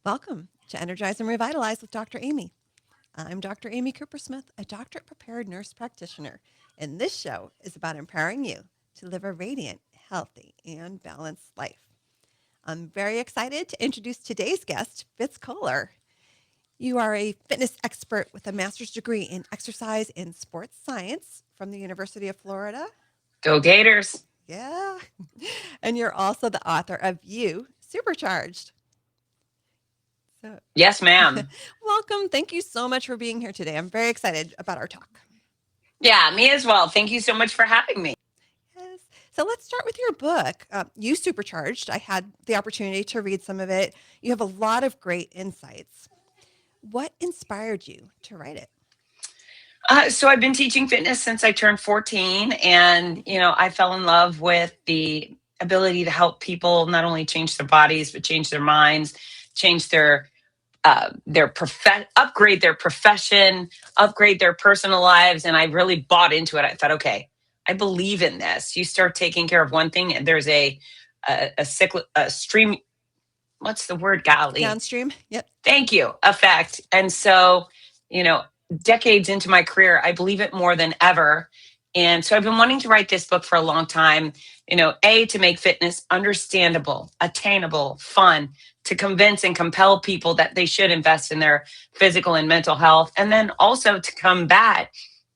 Welcome to Energize and Revitalize with Dr. Amy. I'm Dr. Amy Cooper-Smith, a doctorate prepared nurse practitioner, and this show is about empowering you to live a radiant, healthy, and balanced life. I'm very excited to introduce today's guest, Fitz Koehler. You are a fitness expert with a master's degree in exercise and sports science from the University of Florida. Go Gators. Yeah. And you're also the author of You Supercharged. So, Yes, ma'am. welcome. Thank you so much for being here today. I'm very excited about our talk. Yeah, me as well. Thank you so much for having me. Yes. So let's start with your book, You Supercharged. I had the opportunity to read some of it. You have a lot of great insights. What inspired you to write it? So I've been teaching fitness since I turned 14, and I fell in love with the ability to help people not only change their bodies but change their minds, change upgrade their profession, upgrade their personal lives, and I really bought into it. I thought, okay, I believe in this. You start taking care of one thing, and there's a stream. What's the word? Golly, Downstream? Yep. thank you. Effect. And so, you know, decades into my career, I believe it more than ever. And so I've been wanting to write this book for a long time, to make fitness understandable, attainable, fun, to convince and compel people that they should invest in their physical and mental health. And then also to combat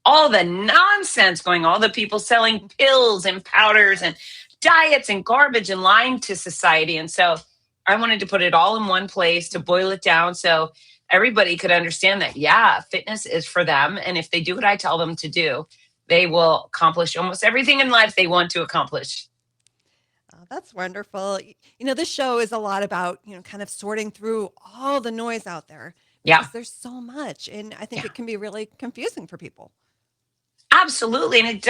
all the nonsense going, all the people selling pills and powders and diets and garbage and lying to society. And so I wanted to put it all in one place to boil it down so everybody could understand that, yeah, fitness is for them. And if they do what I tell them to do, they will accomplish almost everything in life they want to accomplish. Oh, that's wonderful. This show is a lot about, kind of sorting through all the noise out there Yeah. because there's so much. And I think Yeah. it can be really confusing for people. Absolutely. And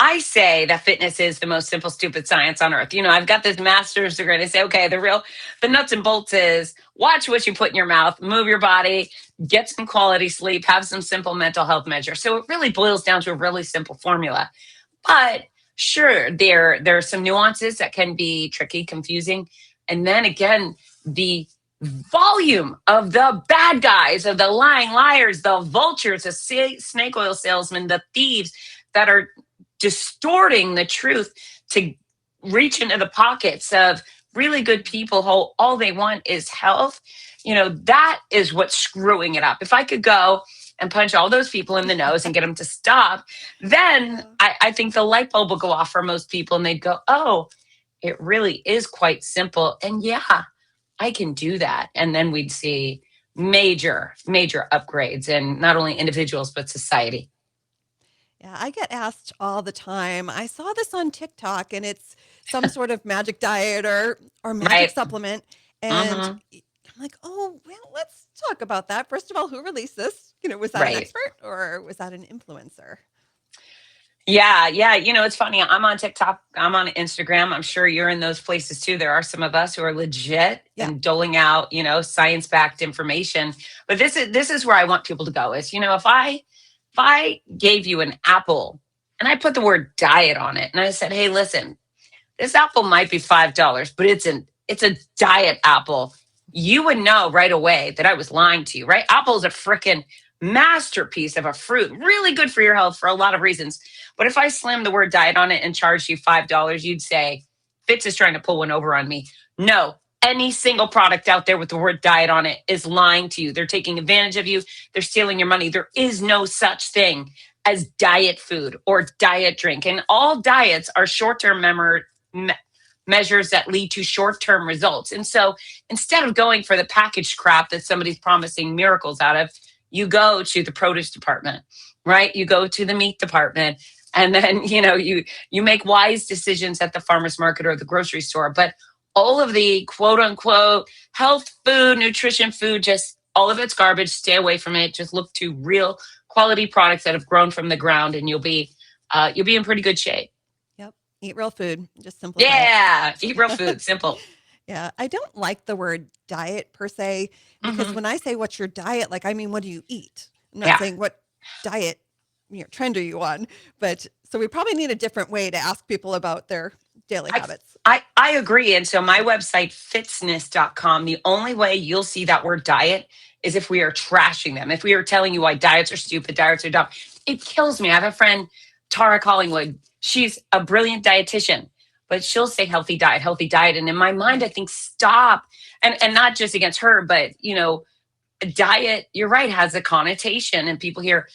I say that fitness is the most simple, stupid science on earth. I've got this master's degree and I say, okay, the nuts and bolts is watch what you put in your mouth, move your body, get some quality sleep, have some simple mental health measures. So it really boils down to a really simple formula. But sure, there are some nuances that can be tricky, confusing. And then again, the volume of the bad guys, of the lying liars, the vultures, the snake oil salesmen, the thieves that are distorting the truth to reach into the pockets of really good people who all they want is health. That is what's screwing it up. If I could go and punch all those people in the nose and get them to stop, then I think the light bulb will go off for most people and they'd go, oh, it really is quite simple. And yeah, I can do that. And then we'd see major, major upgrades in not only individuals, but society. Yeah, I get asked all the time. I saw this on TikTok and it's some sort of magic diet or magic Right. supplement. And Hmm. I'm like, oh, well, let's talk about that. First of all, who released this? Was that an Right. expert or was that an influencer? Yeah, yeah. It's funny. I'm on TikTok. I'm on Instagram. I'm sure you're in those places too. There are some of us who are legit Yeah. and doling out, science-backed information. But this is where I want people to go is, if I gave you an apple and I put the word diet on it and I said, hey, listen, this apple might be $5, but it's a diet apple. You would know right away that I was lying to you, right? Apple's a freaking masterpiece of a fruit, really good for your health for a lot of reasons. But if I slammed the word diet on it and charged you $5, you'd say, Fitz is trying to pull one over on me. No, any single product out there with the word diet on it is lying to you. They're taking advantage of you. They're stealing your money. There is no such thing as diet food or diet drink. And all diets are short-term measures that lead to short-term results. And so instead of going for the packaged crap that somebody's promising miracles out of, you go to the produce department, right? You go to the meat department, and then you make wise decisions at the farmer's market or the grocery store. But all of the quote unquote health food, nutrition food, just all of it's garbage. Stay away from it. Just look to real quality products that have grown from the ground, and you'll be in pretty good shape. Yep. Eat real food. Just simplify it. Yeah, eat real food. Simple. Yeah. I don't like the word diet per se because Hmm. when I say what's your diet, like, I mean, what do you eat? I'm not Yeah. saying what diet trend are you on, but so we probably need a different way to ask people about their daily I, habits. I agree. And so my website, fitzness.com, the only way you'll see that word diet is if we are trashing them. If we are telling you why diets are stupid, diets are dumb. It kills me. I have a friend, Tara Collingwood. She's a brilliant dietitian, but she'll say healthy diet, healthy diet. And in my mind, I think, stop. And not just against her, but, diet, you're right, has a connotation. And people hear,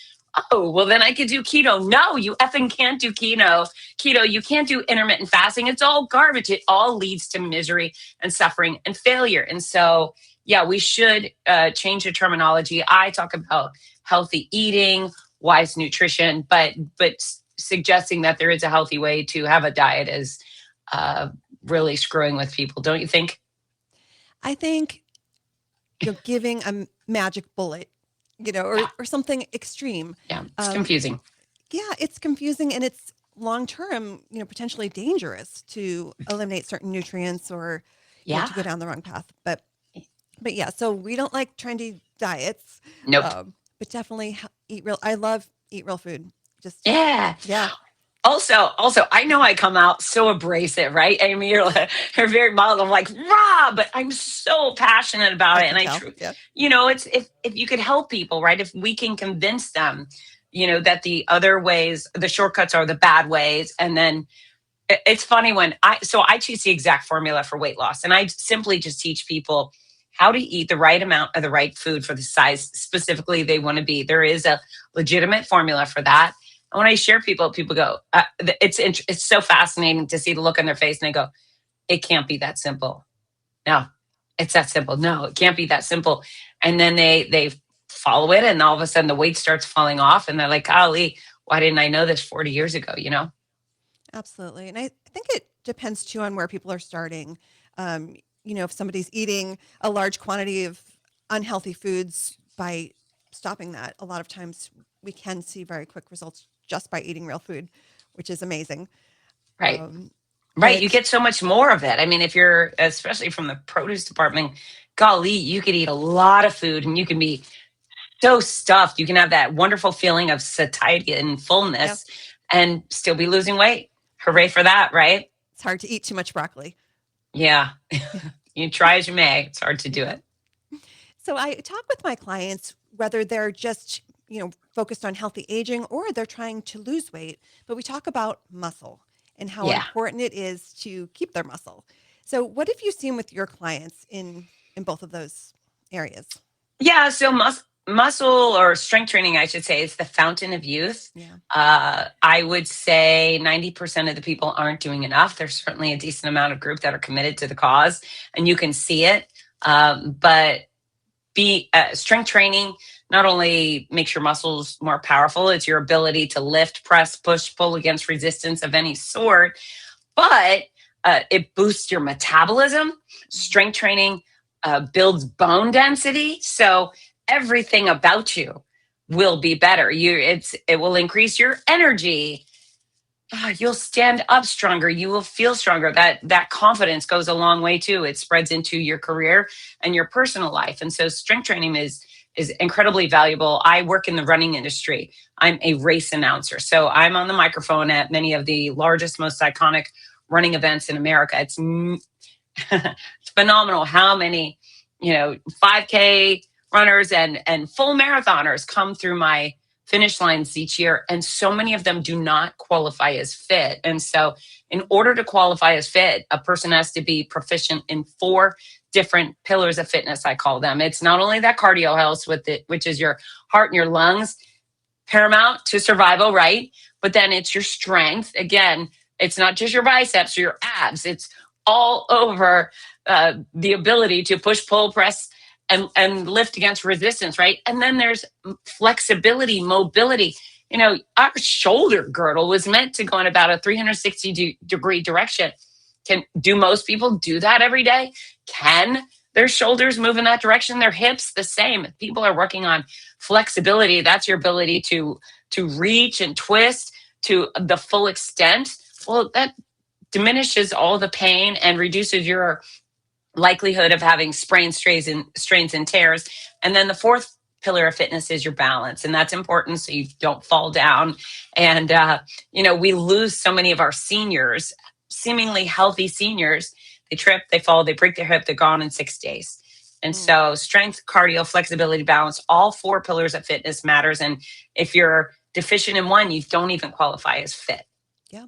oh, well, then I could do keto. No, you effing can't do keto. You can't do intermittent fasting. It's all garbage. It all leads to misery and suffering and failure. And so, yeah, we should change the terminology. I talk about healthy eating, wise nutrition, but suggesting that there is a healthy way to have a diet is really screwing with people, don't you think? I think giving a magic bullet, or something extreme. Yeah, it's confusing. Yeah, it's confusing, and it's long term, potentially dangerous to eliminate certain nutrients or to go down the wrong path. But yeah, so we don't like trendy diets. Nope. But definitely eat real. I love eat real food. Just Yeah. yeah. Also, I know I come out so abrasive, right? Amy, you're very mild. I'm like, rah, but I'm so passionate about it. And it's if you could help people, right? If we can convince them, that the other ways, the shortcuts are the bad ways. And then it's funny when I choose the exact formula for weight loss. And I simply just teach people how to eat the right amount of the right food for the size specifically they want to be. There is a legitimate formula for that. And when I share people go, it's so fascinating to see the look on their face, and they go, it can't be that simple. No, it's that simple. No, it can't be that simple. And then they follow it, and all of a sudden the weight starts falling off, and they're like, golly, why didn't I know this 40 years ago? Absolutely. And I think it depends too on where people are starting. If somebody's eating a large quantity of unhealthy foods, by stopping that, a lot of times we can see very quick results just by eating real food, which is amazing. Right. Right. You get so much more of it. I mean, if you're, especially from the produce department, golly, you could eat a lot of food and you can be so stuffed. You can have that wonderful feeling of satiety and fullness and still be losing weight. Hooray for that, right? It's hard to eat too much broccoli. Yeah. You try as you may. It's hard to do it. So I talk with my clients, whether they're just, focused on healthy aging or they're trying to lose weight, but we talk about muscle and how important it is to keep their muscle. So what have you seen with your clients in both of those areas? Yeah. So muscle or strength training, I should say, is the fountain of youth. Yeah. I would say 90% of the people aren't doing enough. There's certainly a decent amount of group that are committed to the cause, and you can see it. But strength training not only makes your muscles more powerful, it's your ability to lift, press, push, pull against resistance of any sort, but it boosts your metabolism. Strength training builds bone density. So everything about you will be better. It will increase your energy. You'll stand up stronger. You will feel stronger. That confidence goes a long way too. It spreads into your career and your personal life. And so strength training is incredibly valuable. I work in the running industry. I'm a race announcer. So I'm on the microphone at many of the largest, most iconic running events in America. It's phenomenal how many, 5K runners and full marathoners come through my finish lines each year. And so many of them do not qualify as fit. And so in order to qualify as fit, a person has to be proficient in 4 different pillars of fitness, I call them. It's not only that cardio health which is your heart and your lungs, paramount to survival, right? But then it's your strength. Again, it's not just your biceps or your abs. It's all over the ability to push, pull, press, and lift against resistance, right? And then there's flexibility, mobility. Our shoulder girdle was meant to go in about a 360-degree direction. Do most people do that every day? Can their shoulders move in that direction? Their hips, the same. People are working on flexibility. That's your ability to reach and twist to the full extent. Well, that diminishes all the pain and reduces your likelihood of having sprains, strains, and tears. And then the 4th pillar of fitness is your balance. And that's important so you don't fall down. And, we lose so many of our seniors seemingly healthy seniors, they trip, they fall, they break their hip, they're gone in 6 days. And Mm, so strength, cardio, flexibility, balance, all four pillars of fitness matters. And if you're deficient in one, you don't even qualify as fit. yeah.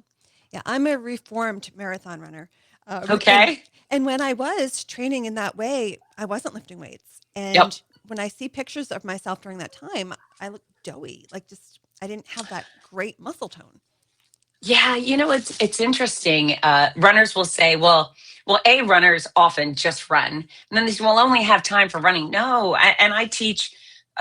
Yeah. I'm a reformed marathon runner. Um, and, Okay. and when I was training in that way, I wasn't lifting weights. Yep. And when I see pictures of myself during that time, I look doughy, like just, I didn't have that great muscle tone. Yeah, it's interesting. Runners will say, well, runners often just run, and then they say, "Well, I only have time for running." No, and I teach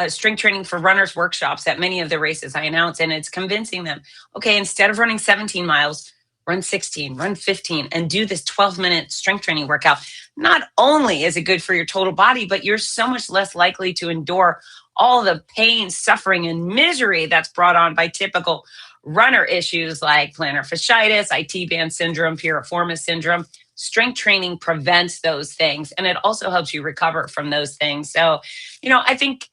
strength training for runners workshops at many of the races I announce, and it's convincing them. Okay, instead of running 17 miles, run 16, run 15, and do this 12-minute strength training workout. Not only is it good for your total body, but you're so much less likely to endure all the pain, suffering, and misery that's brought on by typical runner issues like plantar fasciitis, IT band syndrome, piriformis syndrome. Strength training prevents those things, and it also helps you recover from those things. So, I think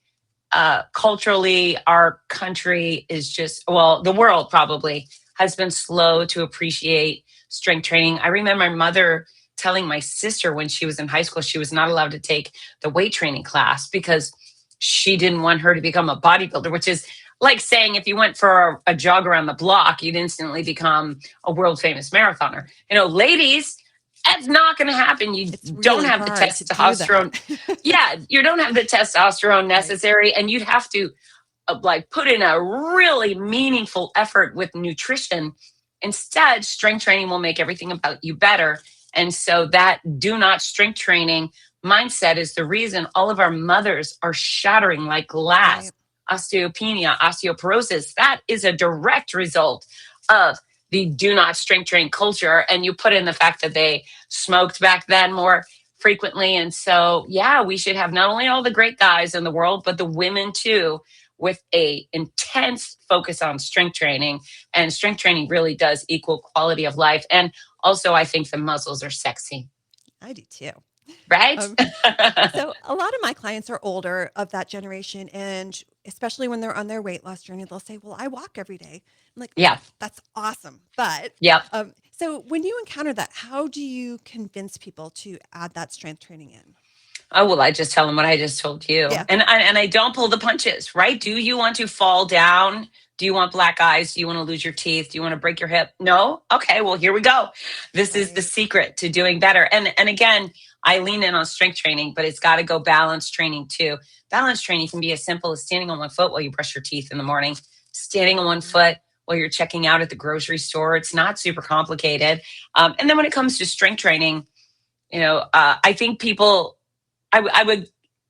culturally, our country is just, well, the world probably has been slow to appreciate strength training. I remember my mother telling my sister when she was in high school, she was not allowed to take the weight training class because she didn't want her to become a bodybuilder, which is like saying if you went for a jog around the block, you'd instantly become a world famous marathoner. Ladies, that's not going to happen. You It's don't really have the hard to do that. testosterone. Yeah, you don't have the testosterone Right. necessary, and you'd have to like put in a really meaningful effort with nutrition. Instead, strength training will make everything about you better. And so that do not strength training mindset is the reason all of our mothers are shattering like glass. Right. Osteopenia, osteoporosis, that is a direct result of the do not strength train culture. And you put in the fact that they smoked back then more frequently. And so, yeah, we should have not only all the great guys in the world, but the women too, with a intense focus on strength training. And strength training really does equal quality of life. And also, I think the muscles are sexy, I do too. right? Um, so a lot of my clients are older of that generation, and especially when they're on their weight loss journey, they'll say, "Well, I walk every day." I'm like, Yeah. "That's awesome," but Yep. so when you encounter that, how do you convince people to add that strength training in? Oh, well, I just tell them what I just told you. Yeah, And I don't pull the punches, right? Do you want to fall down? Do you want black eyes? Do you want to lose your teeth? Do you want to break your hip? No? Okay, well, here we go. This is the right. secret to doing better. And again, I lean in on strength training, but it's got to go balance training too. Balance training can be as simple as standing on one foot while you brush your teeth in the morning, standing on one Mhm. foot while you're checking out at the grocery store. It's not super complicated. And then when it comes to strength training, I think people I would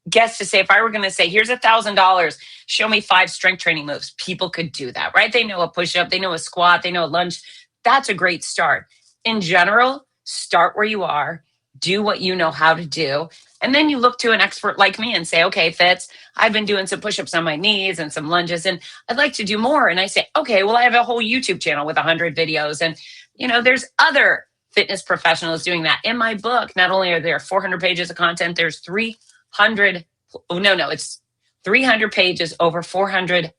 guess to say if I were going to say, here's $1,000, show me 5 strength training moves, people could do that, right? They know a push up, they know a squat, they know a lunge. That's a great start. In general, start where you are, do what you know how to do. And then you look to an expert like me and say, okay, Fitz, I've been doing some push ups on my knees and some lunges, and I'd like to do more. And I say, okay, well, I have a whole YouTube channel with 100 videos. And, there's other fitness professionals doing that. In my book, not only are there 400 pages of content, there's 300, oh, no, it's 300 pages, over 400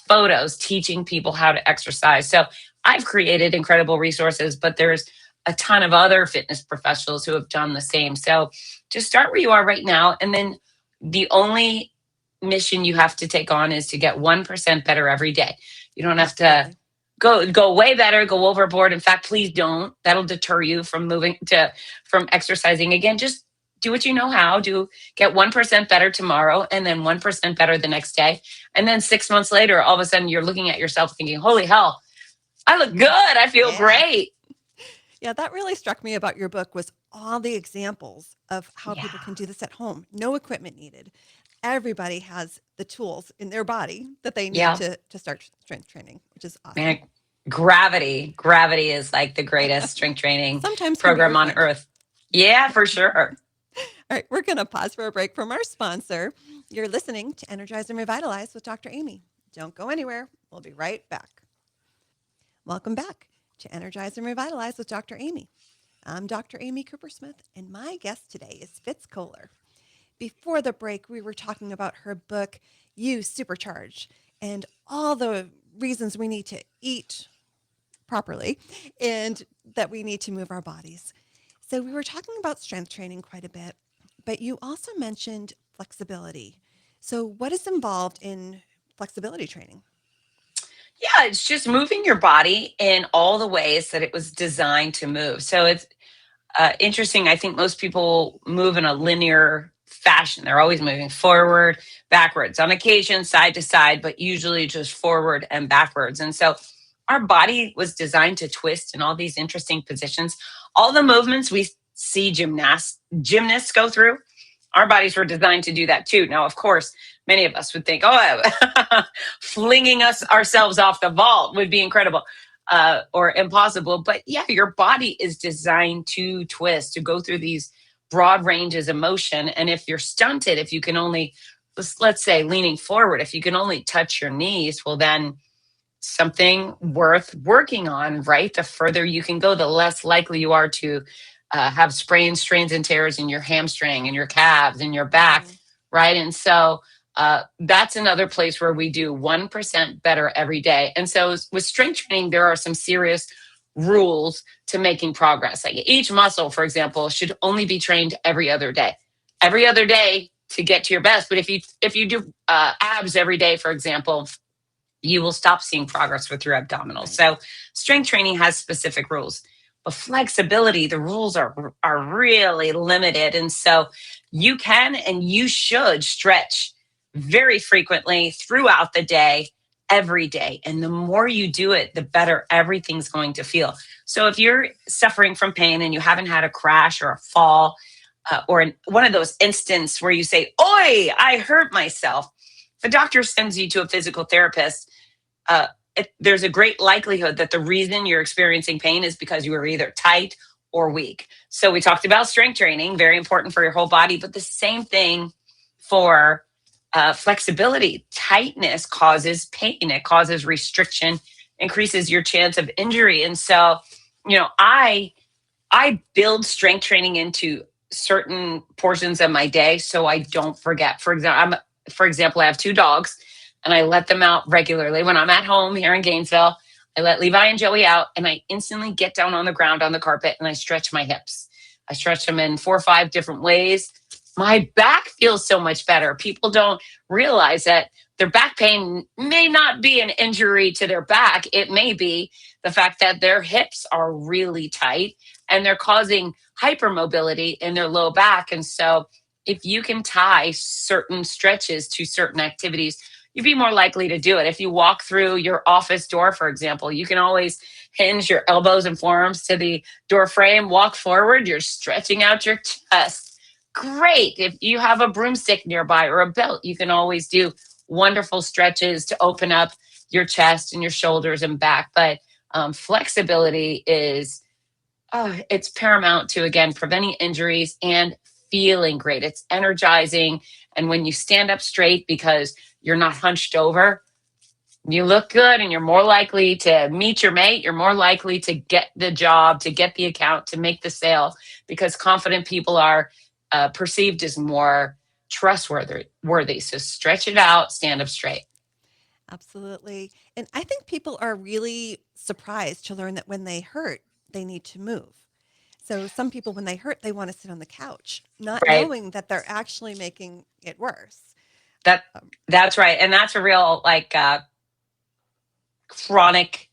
photos teaching people how to exercise. So I've created incredible resources, but there's a ton of other fitness professionals who have done the same. So just start where you are right now. And then the only mission you have to take on is to get 1% better every day. You don't have to Absolutely. go way better, go overboard. In fact, please don't. That'll deter you from from exercising again. Just do what you know how. Get 1% better tomorrow, and then 1% better the next day. And then 6 months later, all of a sudden you're looking at yourself thinking, holy hell, I look good. I feel Yeah. great. Yeah, that really struck me about your book was all the examples of how people Yeah. can do this at home. No equipment needed. Everybody has the tools in their body that they need Yeah. to start strength training, which is awesome. Man, gravity is like the greatest strength training Sometimes can be our program on friend. earth. Yeah, for sure. All right, we're going to pause for a break from our sponsor. You're listening to Energize and Revitalize with Dr. Amy. Don't go anywhere. We'll be right back. Welcome back to Energize and Revitalize with Dr. Amy. I'm Dr. Amy Coopersmith, and my guest today is Fitz Koehler. Before the break, we were talking about her book, You Supercharged, and all the reasons we need to eat properly and that we need to move our bodies. So we were talking about strength training quite a bit, but you also mentioned flexibility. So what is involved in flexibility training? Yeah, it's just moving your body in all the ways that it was designed to move. So it's interesting. I think most people move in a linear fashion. They're always moving forward, backwards, on occasion, side to side, but usually just forward and backwards. And so our body was designed to twist in all these interesting positions. All the movements we see gymnasts go through, our bodies were designed to do that too. Now, of course, many of us would think, oh, flinging us ourselves off the vault would be incredible or impossible. But yeah, your body is designed to twist, to go through these broad ranges of motion. And if you're stunted, if you can only, let's say, leaning forward, if you can only touch your knees, well, then something worth working on, right? The further you can go, the less likely you are to have sprains, strains, and tears in your hamstring and your calves and your back, Mm-hmm. right? And so that's another place where we do 1% better every day. And so with strength training, there are some serious rules to making progress. Like each muscle, for example, should only be trained every other day to get to your best. But if you do abs every day, for example, you will stop seeing progress with your abdominals. Right. So strength training has specific rules. But flexibility, the rules are really limited. And so you can and you should stretch very frequently throughout the day, every day. And the more you do it, the better everything's going to feel. So if you're suffering from pain and you haven't had a crash or a fall, one of those instances where you say, "Oi, I hurt myself," the doctor sends you to a physical therapist. uh, there's a great likelihood that the reason you're experiencing pain is because you were either tight or weak. So we talked about strength training, very important for your whole body, but the same thing for flexibility. Tightness causes pain, it causes restriction, increases your chance of injury. And so, I build strength training into certain portions of my day so I don't forget. For example, I have two dogs and I let them out regularly. When I'm at home here in Gainesville, I let Levi and Joey out and I instantly get down on the ground on the carpet and I stretch my hips. I stretch them in 4 or 5 different ways. My back feels so much better. People don't realize that their back pain may not be an injury to their back. It may be the fact that their hips are really tight and they're causing hypermobility in their low back. And so, if you can tie certain stretches to certain activities, you'd be more likely to do it. If you walk through your office door, for example, you can always hinge your elbows and forearms to the door frame, walk forward, you're stretching out your chest. Great. If you have a broomstick nearby or a belt, you can always do wonderful stretches to open up your chest and your shoulders and back. But flexibility is it's paramount to, again, preventing injuries and feeling great. It's energizing. And when you stand up straight because you're not hunched over, you look good and you're more likely to meet your mate. You're more likely to get the job, to get the account, to make the sale, because confident people are perceived as more trustworthy. So stretch it out, stand up straight. Absolutely. And I think people are really surprised to learn that when they hurt, they need to move. So some people, when they hurt, they want to sit on the couch, not Right. knowing that they're actually making it worse. That Um, that's right. And that's a real like chronic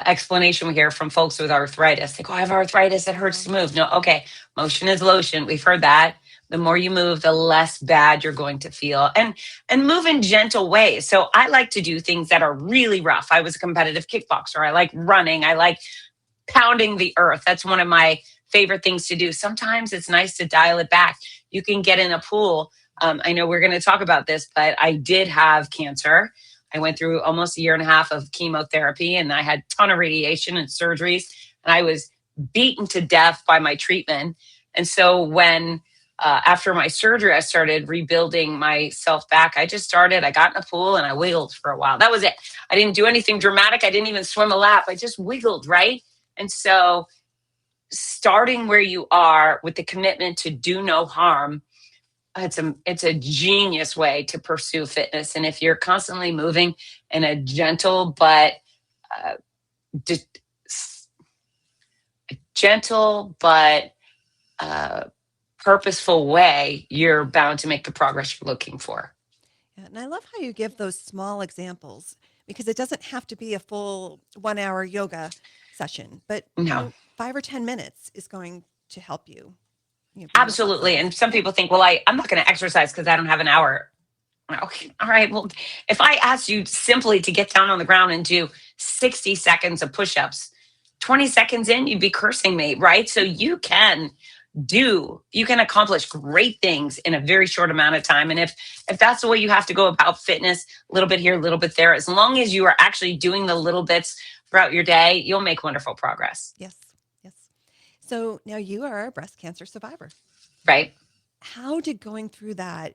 explanation we hear from folks with arthritis. They go, I have arthritis, it hurts yeah. to move. No, okay. Motion is lotion. We've heard that. The more you move, the less bad you're going to feel. And move in gentle ways. So I like to do things that are really rough. I was a competitive kickboxer. I like running. I like pounding the earth. That's one of my favorite things to do. Sometimes it's nice to dial it back. You can get in a pool. I know we're going to talk about this, but I did have cancer. I went through almost a year and a half of chemotherapy and I had a ton of radiation and surgeries. And I was beaten to death by my treatment. And so when after my surgery, I started rebuilding myself back. I got in a pool and I wiggled for a while. That was it. I didn't do anything dramatic. I didn't even swim a lap. I just wiggled, right? And so starting where you are with the commitment to do no harm, it's a genius way to pursue fitness. And if you're constantly moving in a gentle but uh, gentle but uh, purposeful way, you're bound to make the progress you're looking for. Yeah, and I love how you give those small examples because it doesn't have to be a full 1 hour yoga session, but No, 5 or 10 minutes is going to help you, be more absolutely. flexible. And some Yeah. people think, well, I'm not going to exercise because I don't have an hour. Okay, all right. Well, if I asked you simply to get down on the ground and do 60 seconds of push ups, 20 seconds in, you'd be cursing me, right? So you can accomplish great things in a very short amount of time. And if that's the way you have to go about fitness, a little bit here, a little bit there, as long as you are actually doing the little bits throughout your day, you'll make wonderful progress. Yes. Yes. So now you are a breast cancer survivor. Right. How did going through that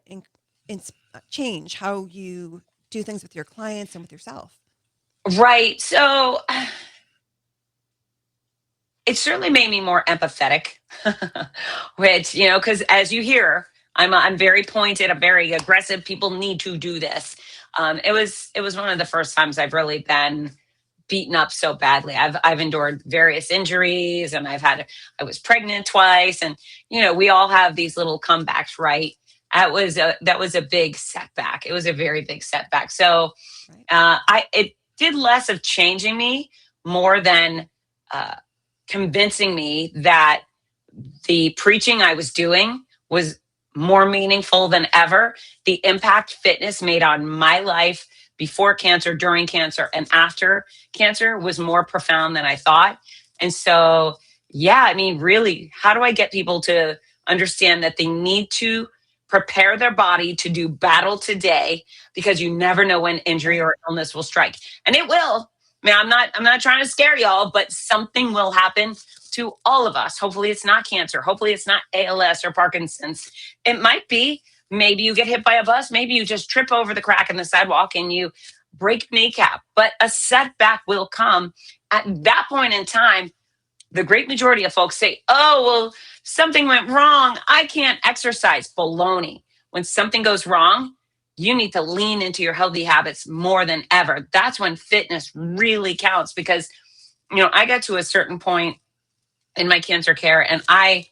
change how you do things with your clients and with yourself? Right. So it certainly made me more empathetic, which, because as you hear, I'm very pointed, I'm very aggressive. People need to do this. It was one of the first times I've really been beaten up so badly. I've endured various injuries, and I was pregnant twice, and we all have these little comebacks, right? That was a big setback. It was a very big setback. So Right. I it did less of changing me, more than uh, convincing me that the preaching I was doing was more meaningful than ever. The impact fitness made on my life before cancer, during cancer, and after cancer was more profound than I thought. And so, yeah, I mean, really, how do I get people to understand that they need to prepare their body to do battle today, because you never know when injury Right. or illness will strike. And it will. I mean, I'm not trying to scare y'all, but something will happen to all of us. Hopefully it's not cancer. Hopefully it's not ALS or Parkinson's. It might be. Maybe you get hit by a bus. Maybe you just trip over the crack in the sidewalk and you break your kneecap. But a setback will come. At that point in time, the great majority of folks say, oh, well, something went wrong. I can't exercise. Baloney. When something goes wrong, you need to lean into your healthy habits more than ever. That's when fitness really counts, because, I got to a certain point in my cancer care, and I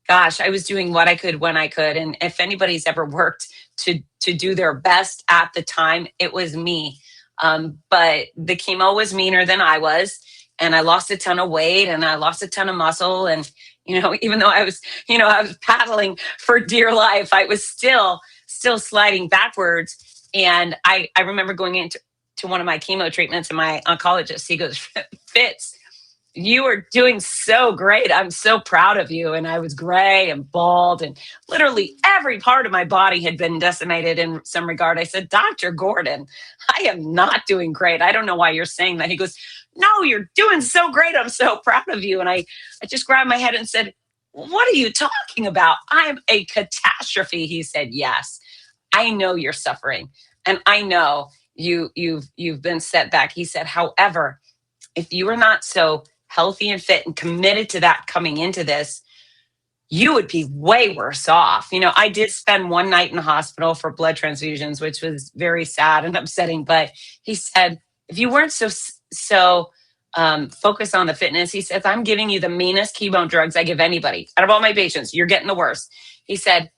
was doing what I could when I could. And if anybody's ever worked to do their best at the time, it was me. But the chemo was meaner than I was, and I lost a ton of weight and I lost a ton of muscle. And even though I was paddling for dear life, I was still sliding backwards. And I remember going into one of my chemo treatments, and my oncologist, he goes, Fitz, you are doing so great. I'm so proud of you. And I was gray and bald, and literally every part of my body had been decimated in some regard. I said, Dr. Gordon, I am not doing great. I don't know why you're saying that. He goes, no, you're doing so great. I'm so proud of you. And I just grabbed my head and said, what are you talking about? I'm a catastrophe. He said, yes, I know you're suffering. And I know you've been set back. He said, however, if you were not so healthy and fit and committed to that coming into this, you would be way worse off. I did spend one night in the hospital for blood transfusions, which was very sad and upsetting. But he said, if you weren't so focused on the fitness, he says, I'm giving you the meanest chemo drugs I give anybody. Out of all my patients, you're getting the worst. He said,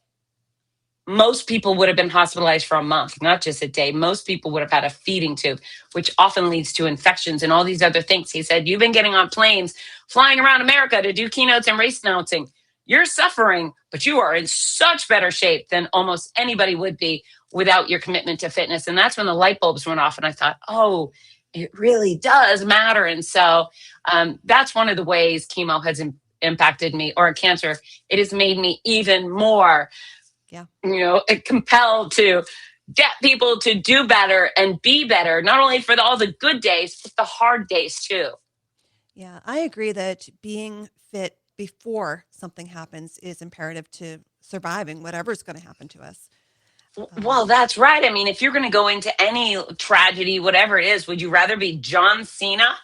most people would have been hospitalized for a month, not just a day. Most people would have had a feeding tube, which often leads to infections and all these other things. He said, you've been getting on planes, flying around America to do keynotes and race announcing. You're suffering, but you are in such better shape than almost anybody would be without your commitment to fitness. And that's when the light bulbs went off. And I thought, oh, it really does matter. And so that's one of the ways chemo has impacted me, or cancer. It has made me even more Yeah. compelled to get people to do better and be better, not only for all the good days, but the hard days too. Yeah. I agree that being fit before something happens is imperative to surviving whatever's going to happen to us. Well, that's right. I mean, if you're going to go into any tragedy, whatever it is, would you rather be John Cena,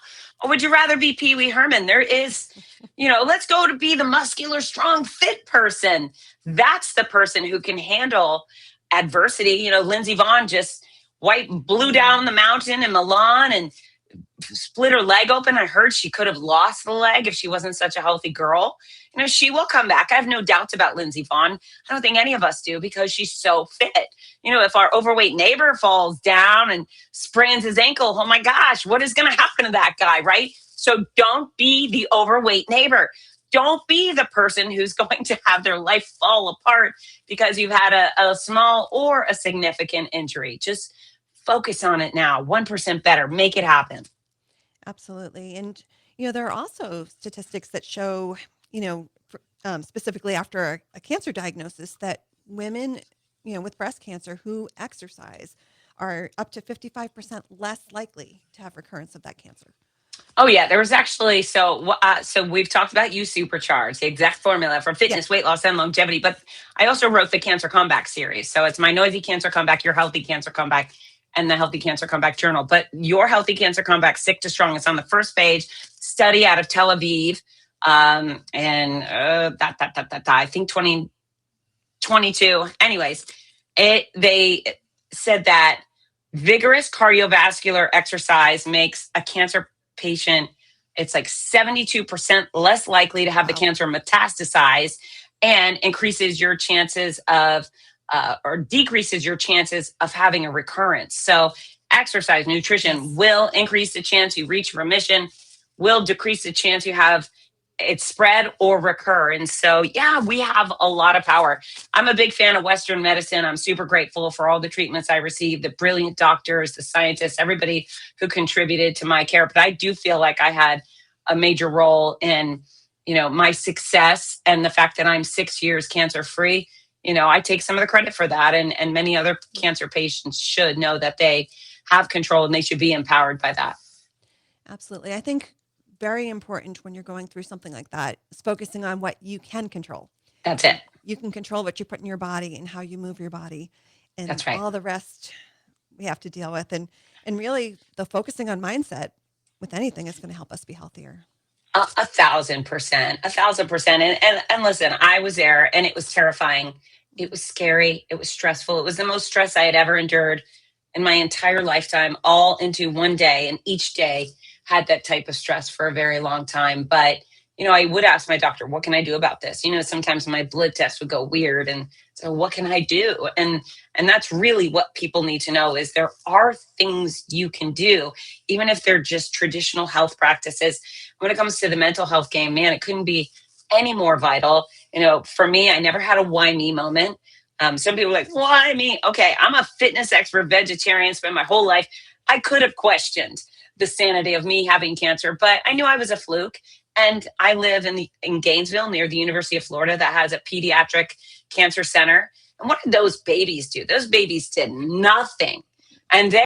or would you rather be Pee Wee Herman? There is, let's go to be the muscular, strong, fit person. That's the person who can handle adversity. Lindsey Vaughn just blew Mm, down the mountain in Milan and split her leg open. I heard she could have lost the leg if she wasn't such a healthy girl. She will come back. I have no doubts about Lindsey Vonn. I don't think any of us do, because she's so fit. If our overweight neighbor falls down and sprains his ankle, oh my gosh, what is going to happen to that guy, right? So don't be the overweight neighbor. Don't be the person who's going to have their life fall apart because you've had a small or a significant injury. Just focus on it now. 1% better. Make it happen. Absolutely. And, there are also statistics that show, specifically after a cancer diagnosis, that women, with breast cancer who exercise are up to 55% less likely to have recurrence of that cancer. Oh yeah, there was actually so we've talked about You Supercharged, the exact formula for fitness, Yes. weight loss, and longevity. But I also wrote the Cancer Comeback series. So it's my Noisy Cancer Comeback, Your Healthy Cancer Comeback, and the Healthy Cancer Comeback Journal. But Your Healthy Cancer Comeback, Sick to Strong, is on the first page. Study out of Tel Aviv, I think 2022. Anyways, they said that vigorous cardiovascular exercise makes a cancer patient, it's like 72% less likely to have the cancer metastasize, and increases your chances of or decreases your chances of having a recurrence. So exercise, nutrition will increase the chance you reach remission, will decrease the chance you have it spread or recur. And so, yeah, we have a lot of power. I'm a big fan of Western medicine. I'm super grateful for all the treatments I received, the brilliant doctors, the scientists, everybody who contributed to my care. But I do feel like I had a major role in, my success, and the fact that I'm 6 years cancer free. I take some of the credit for that. And many other cancer patients should know that they have control and they should be empowered by that. Absolutely. I think very important when you're going through something like that is focusing on what you can control. That's it. You can control what you put in your body and how you move your body, and That's right. all the rest we have to deal with. And really, the focusing on mindset with anything is going to help us be healthier. 1,000%, 1,000%. And listen, I was there, and it was terrifying. It was scary. It was stressful. It was the most stress I had ever endured in my entire lifetime, all into one day. And each day had that type of stress for a very long time. But, I would ask my doctor, what can I do about this? Sometimes my blood test would go weird. And so what can I do? And that's really what people need to know, is there are things you can do, even if they're just traditional health practices. When it comes to the mental health game, man, it couldn't be any more vital. For me, I never had a why me moment. Some people are like, why me? Okay, I'm a fitness expert, vegetarian, spent my whole life. I could have questioned the sanity of me having cancer, but I knew I was a fluke. And I live in Gainesville, near the University of Florida, that has a pediatric cancer center. And what did those babies do? Those babies did nothing. And then